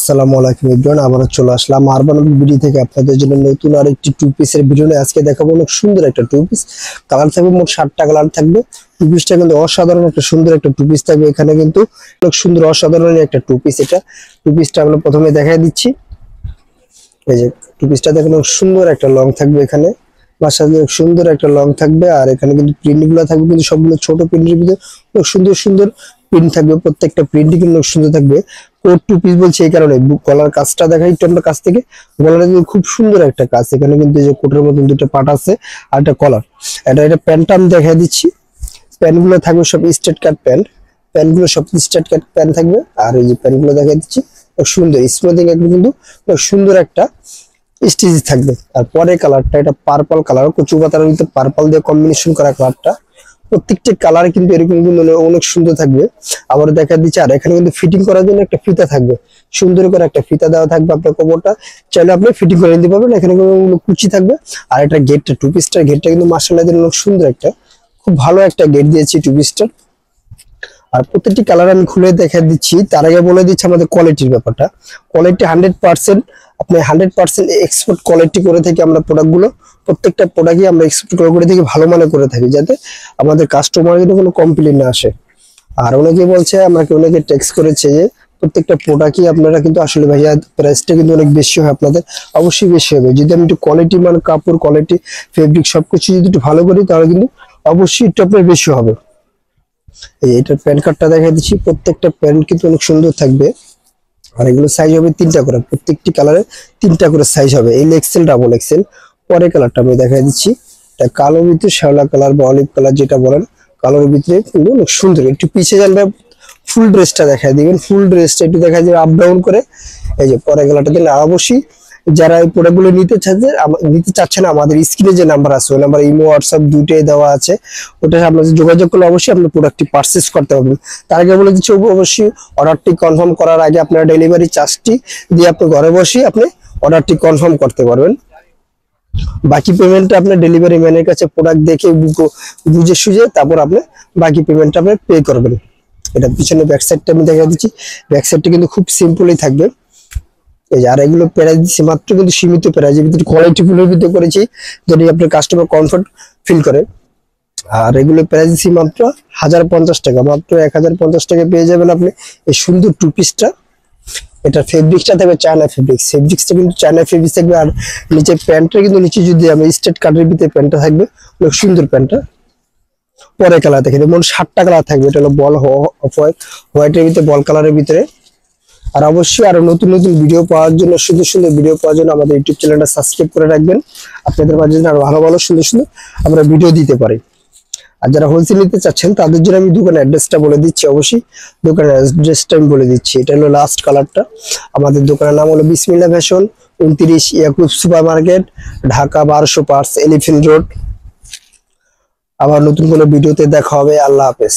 আসসালামু আলাইকুম এভরিওয়ান, আবারও চলে আসলাম আরবান ভিডিও থেকে আপনাদের জন্য নতুন আরেকটি টু পিসের ভিডিও নিয়ে। আজকে দেখাবো অনেক সুন্দর একটা টু পিস। কালার থাকবে মোট 7টা কালার থাকবে। টু পিসটা কিন্তু অসাধারণ একটা সুন্দর একটা টু পিস থাকবে। এখানে কিন্তু অনেক সুন্দর অসাধারণ একটা টু পিস। এটা টু পিসটা আমরা প্রথমে দেখাই দিচ্ছি। এই যে টু পিসটা দেখেন, সুন্দর একটা লং থাকবে। এখানে বাসায় সুন্দর একটা লং থাকবে, আর এখানে কিন্তু প্রিন্ট গুলো থাকবে কিন্তু সবগুলো ছোট প্রিন্টের ভিতরে সুন্দর সুন্দর প্রিন্ট থাকবে। প্রত্যেকটা প্রিন্টই কিন্তু সুন্দর থাকবে। কোট টু পিস বলছি এই কারণে, গলার কাজটা দেখাই একটু আমরা কাছ থেকে। গলাটা কিন্তু খুব সুন্দর একটা কাজ। এখানে কিন্তু যে কোটের মতন দুটো পার্ট আছে আর একটা কলার। এটা প্যান্টটা আমি দেখাই দিচ্ছি। প্যান্ট গুলো থাকবে সব স্ট্রেট কাট প্যান্ট। প্যান্ট গুলো সব স্ট্রেট কাট প্যান্ট থাকবে। আর এই যে প্যান্ট গুলো দেখাই দিচ্ছি, সুন্দর স্মুথিং একদম কিন্তু সুন্দর একটা স্টিচ থাকবে। আর পরের কালারটা এটা পার্পল কালার, কচু পাতার ভিতরে পার্পল দিয়ে কম্বিনেশন করা কালারটা। প্রত্যেকটি কালার কিন্তু এরকম কিন্তু অনেক সুন্দর থাকবে। আবার দেখা দিচ্ছে, আর এখানে কিন্তু ফিটিং করার জন্য একটা ফিতা থাকবে। সুন্দর করে একটা ফিতা দেওয়া থাকবে। আপনার কোমরটা চাইলে আপনি ফিটিং করে নিতে পারবেন। এখানে কোনো কুচি থাকবে। আর এটা গেটটা, টু পিসটার গেটটা কিন্তু মাশাআল্লাহ অনেক সুন্দর একটা, খুব ভালো একটা গেট দিয়েছি টু পিসটার। আর প্রত্যেকটি কালার আমি খুলে দেখা দিচ্ছি। তার আগে বলে দিচ্ছি আমাদের কোয়ালিটির ব্যাপারটা। কোয়ালিটি 100%, আপনি 100% এক্সপোর্ট কোয়ালিটি করে থাকি আমরা প্রোডাক্টগুলো। প্রত্যেকটা প্রোডাক্টই আমরা এক্সপোর্ট করে থাকি, ভালো মানে করে থাকি, যাতে আমাদের কাস্টমারের জন্য কোনো কমপ্লেইন না আসে। আর অনেকে বলছে, আমাকে অনেকে টেক্সট করেছে যে প্রত্যেকটা প্রোডাক্টই আপনারা কিন্তু আসলে ভাইয়া প্রাইসটা কিন্তু অনেক বেশি হয় আপনাদের। অবশ্যই বেশি হবে। যদি আমি একটু কোয়ালিটি, মানে কাপড় কোয়ালিটি, ফেব্রিক সবকিছু যদি একটু ভালো করি, তাহলে কিন্তু অবশ্যই একটু আপনার বেশি হবে। এইটার প্যান্ট কার্ডটা দেখা দিচ্ছি। প্রত্যেকটা প্যান্ট কিন্তু অনেক সুন্দর থাকবে। আর এগুলো সাইজ হবে 3টা করে, প্রত্যেকটি কালারে 3টা করে সাইজ হবে। L XL, double XL. পরের কালারটা আমি দেখা দিচ্ছি। এটা কালোর ভিতরে শ্যাওলা কালার বা অলিভ কালার যেটা বলেন, কালোর ভিতরে কিন্তু অনেক সুন্দর। একটু পিছিয়ে যান, ফুল ড্রেসটা দেখা দিবেন। ফুল ড্রেসটা একটু দেখা যাবে আপ ডাউন করে। এই যে পরের কালারটা দিলে অবশ্যই যারা এই প্রোডাক্টগুলো নিতে চাচ্ছেন, আমাদের স্ক্রিনে যে নাম্বার আছে, ওই নাম্বার ইমো হোয়াটসঅ্যাপ দুটোই দেওয়া আছে। ওটা আপনাদের যোগাযোগ করলে অবশ্যই আপনি প্রোডাক্টটি পারচেজ করতে পারবেন। তার আগে বলে দিচ্ছি, অবশ্যই অর্ডারটি কনফার্ম করার আগে আপনারা ডেলিভারি চার্জটি দিয়ে আপনি ঘরে বসে আপনি অর্ডারটি কনফার্ম করতে পারবেন। বাকি পেমেন্টটা আপনার ডেলিভারি ম্যানের কাছে প্রোডাক্ট দেখে বুঝে সুঝে তারপর আপনি বাকি পেমেন্টটা আপনি পে করবেন। এটা পিছনে ব্যাক সাইডটা আমি দেখা দিচ্ছি। ব্যাক সাইডটা কিন্তু খুব সিম্পলই থাকবে। এই যে, আর এগুলো প্রাইস দিচ্ছি মাত্র কিন্তু সীমিত প্রাইজের ভিতরে, কোয়ালিটি ফুলের ভিতরে করেছি, যদি আপনার কাস্টমার কমফর্ট ফিল করে। আর এগুলো প্রাইস দিচ্ছি মাত্র 1050 টাকা। মাত্র 1050 টাকা পেয়ে যাবেন আপনি এই সুন্দর টু পিসটা। এটা ফেব্রিক্সটা থাকবে চায়না ফেব্রিক্স। ফেব্রিক্সটা কিন্তু চায়না ফেব্রিক্স থাকবে। আর নিচে প্যান্টটা কিন্তু নিচে যদি আমি স্ট্রেট কাটের ভিতরে প্যান্টটা থাকবে, অনেক সুন্দর প্যান্টটা। পরে কালার দেখে মোট 7টা কালার থাকবে। এটা হলো বল হোয়াইটের ভিতরে, বল কালারের ভিতরে। আর অবশ্যই আরো নতুন নতুন ভিডিও পাওয়ার জন্য, সুন্দর সুন্দর ভিডিও পাওয়ার জন্য আমাদের ইউটিউব চ্যানেলটা সাবস্ক্রাইব করে রাখবেন। আপনাদের মাঝে যেন আরো ভালো ভালো সুন্দর সুন্দর আমরা ভিডিও দিতে পারি। আর যারা হোলসেল নিতে চাচ্ছেন, তাদের জন্য আমি দোকানের অ্যাড্রেসটা বলে দিচ্ছি। অবশ্যই দোকানের অ্যাড্রেসটা আমি বলে দিচ্ছি। এটা হলো লাস্ট কালারটা। আমাদের দোকানের নাম হলো Bismillah fashion, 29 Yakub super market, Dhaka 1205, elephant road. আবার নতুন কোনো ভিডিওতে দেখা হবে। আল্লাহ হাফেজ।